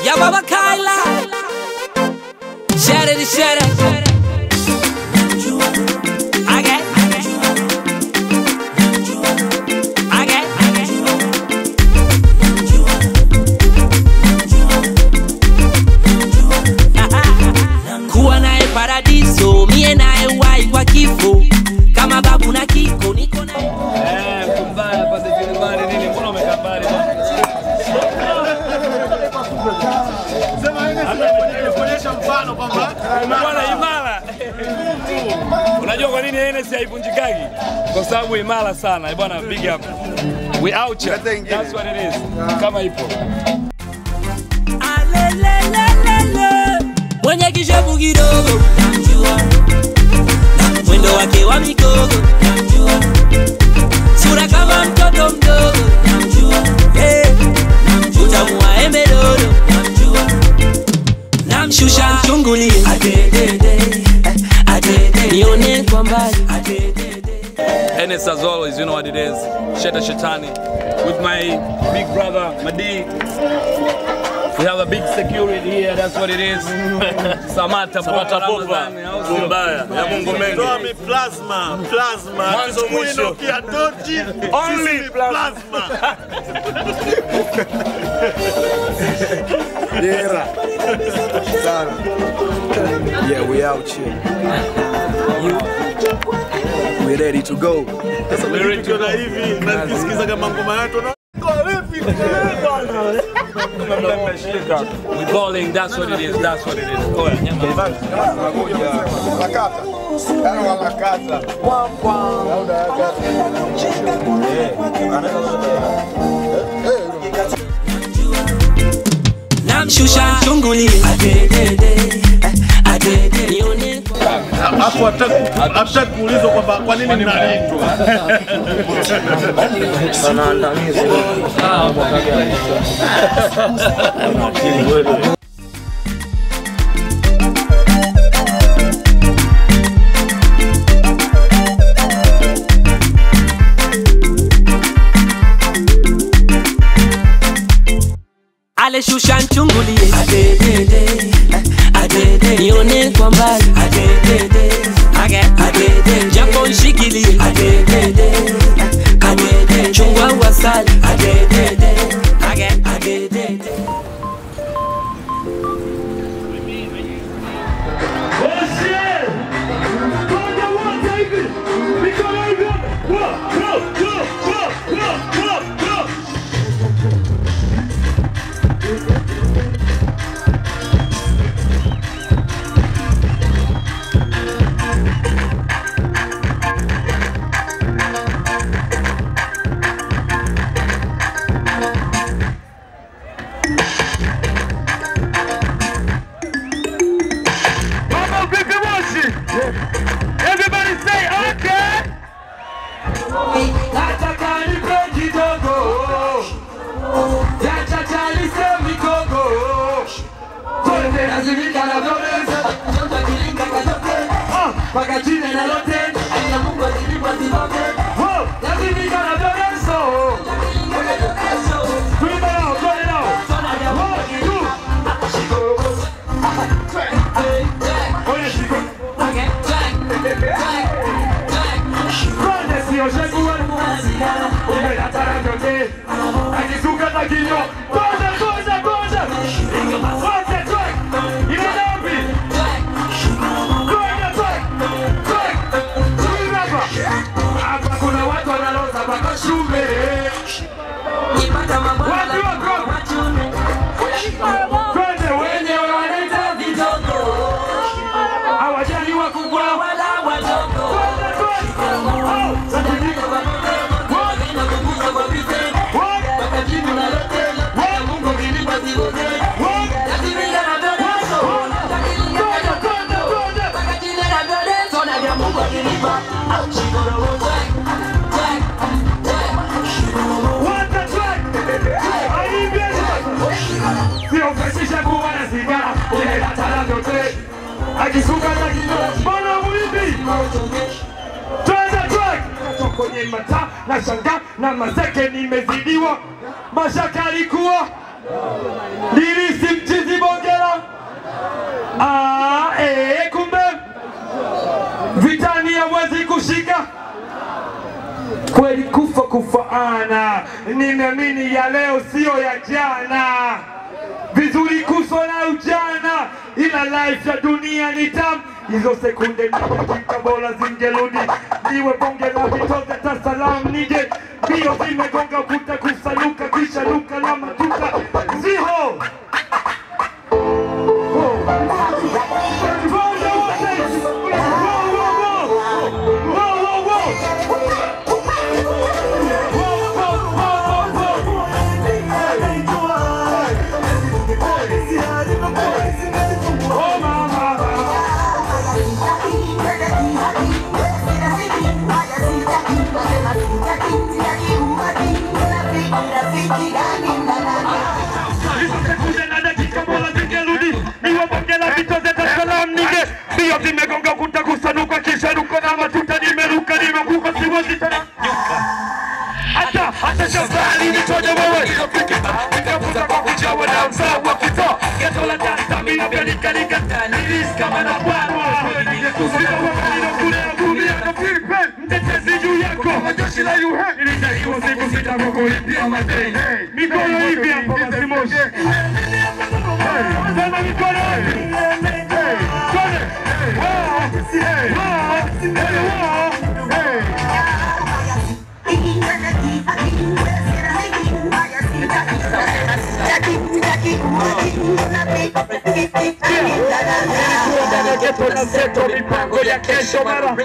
Ya Baba Kyla. Share it, share it. Kuwa nae paradiso, mie nae wai kwa kifo. Kama babu na kiko, niko nae. Kumbaya pande kilimani nini, mbona umekambali? Sema yeye kuonyesha mfano kwamba bwana imara. Unajua kwa nini NS haivunjikagi? Kwa sababu imara sana. Bwana big up. We out here. That's what it is. Kama ipo. Mwenye kishabu kidogo namjua, mwendo wake wa mikogo namjua, sura kama mtoto mdogo namjua, utamu wa embe dodo namjua, namshusha chunguli adedede, nione kwa mbali adedede. NS as always, you know what it is. Sheta Shetani with my big brother Madi. We have a big security here, that's what it is. Samata Popa Kumbaya ya Mungu mengi. Tomi plasma. Mwanzo mwisho. Kia tochi. Only plasma. Yeah. Yeah, we out here. We ready to go. Sasa wewe tukiona hivi na kisikiza kama ngoma yetu na we balling, that's what it is, that's what it is. Oh yeah. Namshusha chunguli adedede, nione hapo hataki kuulizwa kwamba kwa nini mnaitwa. Ale shusha chunguli adedede, nione kwa mbali adedede, japo nshikili adedede, chungwa wasali adedede. Everybody say okay. Na shanga na mazeke nimezidiwa, mashaka alikuwa nilisi Kweli kufa kufaana, nimeamini ya leo sio ya jana. Vizuri kusona ujana, ila life ya dunia ni tamu. Hizo sekunde ni dakika bora zingerudi, niwe bonge la vitoze tasalam nije. Mbio zimegonga kuta kusanuka, kisha luka la matuta ziho. Zimegonga kuta kusanuka kisha ruka na matuta nimeruka nimekufa siwezi tena nyuka. Hata shambani nitoje wewe nikafuta kwa kuchawa na mzao wa kutoa geto la tata mina pelika nilis kama na bwana kusika wakani na kule ya gumi ya Filipe mtetezi juu yako majoshi la yuhe nilitaiwa siku sita kwa kulipia madeni mikono hivi hapo masimoshi sema mikono hivi mipango ya kesho mara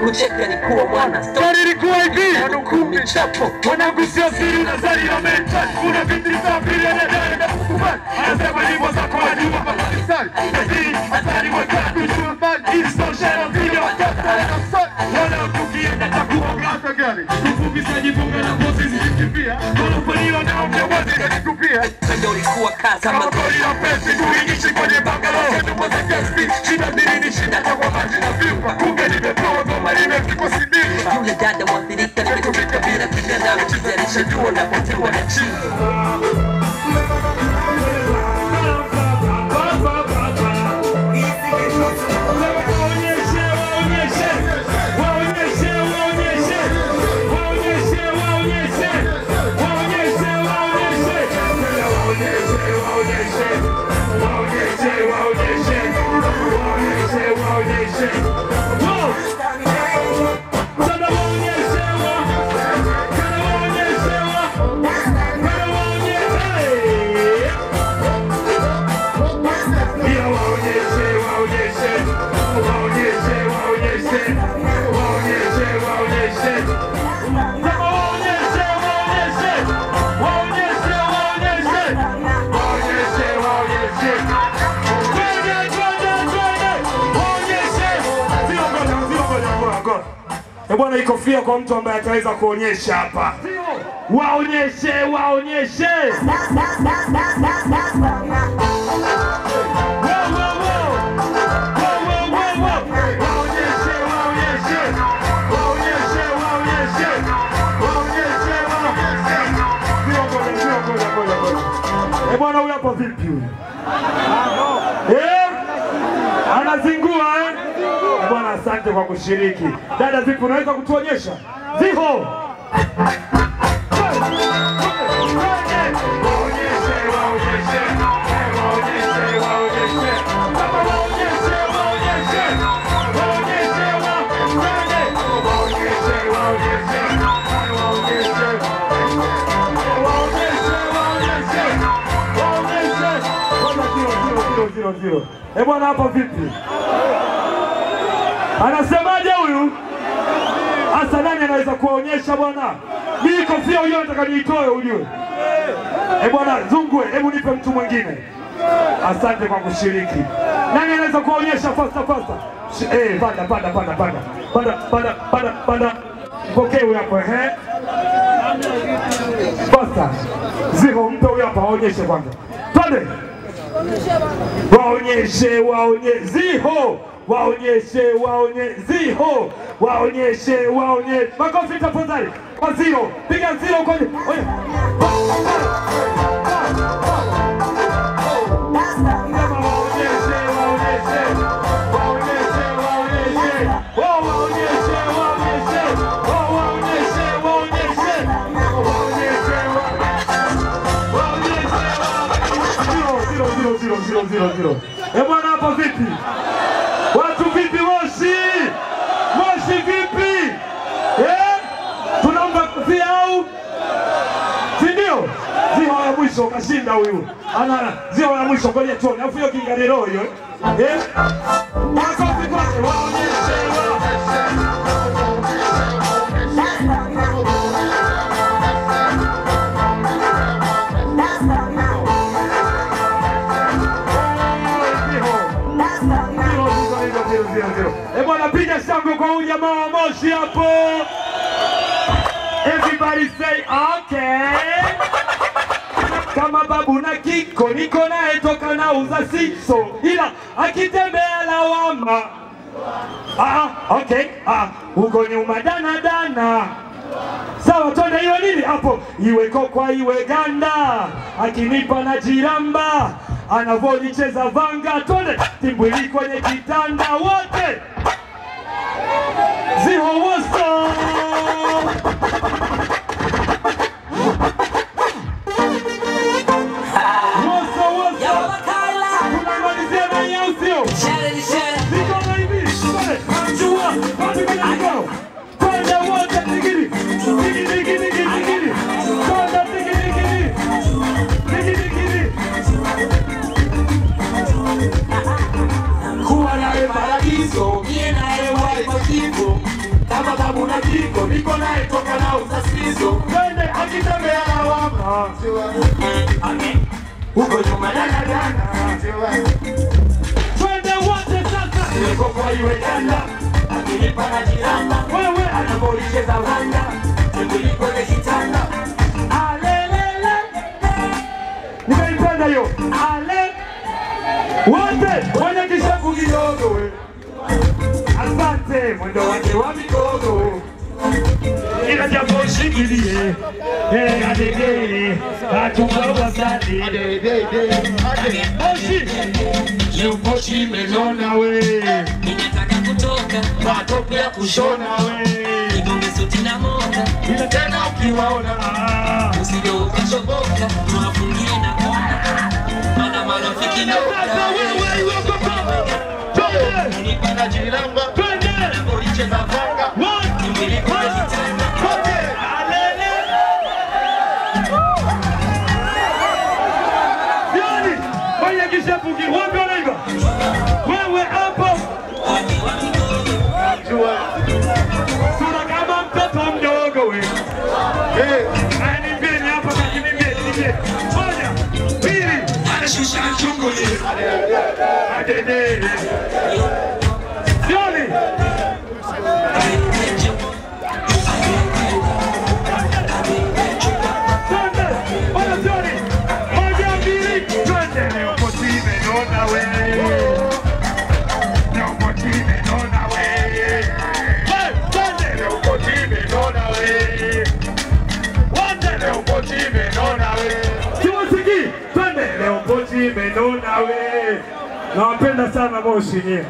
kucheka ni kuwa mwana story ilikuwa hivi wanukumi chapo wanagusia siri na zari ya mental kuna vitu safiri ya nadari na kukubali anasema nyimbo za kwa jua Pakistan nasiri hatari wakati jua fan istosha video wanakukienda takuwa gata gani kufubisa jifunga na pozi zikimbia wanafaniwa na mjawazi na kutupia ndio ilikuwa kaza kama goli la pesi tuingishi kwenye bangalo nyumba za gaspi shida dini shida kwa maji na vipa kumbe nimepewa goma nimefika sibili yule dada mwathirika nikifika bila kijana mchizarisha jua na potiwa na chini Bwana ikofia kwa mtu ambaye ataweza kuonyesha hapa. Waonyeshe. Waonyeshe. Bwana huyu hapo vipi huyu? Anazingua Bwana asante kwa kushiriki. Dada vipi unaweza kutuonyesha? Ziho. Bwana hapa vipi? Anasemaje huyu? Asa nani anaweza kuonyesha bwana? Mimi kofia huyo nataka niitoe ujue. Bwana Zungwe, hebu nipe mtu mwingine. Asante kwa kushiriki. Nani anaweza kuonyesha fasta? Panda. Pokea huyo hapo Fasta. Ziho mpe huyo hapa aonyeshe kwanza. Twende. Waonyeshe. Ziho. Waonyeshe. Makofi tafadhali. Kwa zero. Piga zero kwa. 0. Bwana hapo vipi? Watu vipi Moshi? Moshi vipi? Tunaomba kufia au? Si ndio? Ziwa la mwisho kashinda huyu. Ana ziwa la mwisho kwa tuone. Alafu hiyo kingarero hiyo. Makofi kwake waonyeshe. Bwana piga shangwe kwa huyu jamaa wa Moshi hapo. Everybody say okay. Kama babu na kiko niko naye toka na uza siso ila akitembea lawama. Okay. Huko nyuma dana. Sawa twende hiyo nini hapo? Iwe kokwa iwe ganda. Akinipa na jiramba. Anavolicheza vanga. Twende timbwili kwenye kitanda wote. Ziho woso. Kama babu na kiko niko naye toka na usasizo twende akitembea lawama. Huko nyuma dana. Twende wote sasa. Niko kwa iwe ganda. Akinipa na jiramba. Wewe anavolicheza vanga. Nikuliko na kitanda. Alelele. Nimeipenda hiyo. Ale. Wote wenye kishavu kidogo we. Asante mwendo wake wa mikono. Ila jambo shikilie. Adede. Atukawa sadi. Moshi menona we. Ninataka kutoka Matope ya kushona we. Nigonge suti na moka. Ila tena ukiwaona usije ukachoboka. Tuwafungie na kona. Mana marafiki na wewe Nipa na jiramba. Anavolicheza vanga. timbwili kwenye kitanda. Wewe hapo sura kama mtoto mdogo we. Ni mbili hapa lakini mbili. Moja, pili, anashusha chungu ni. Adede. Joni. Nawapenda sana Moshi nye.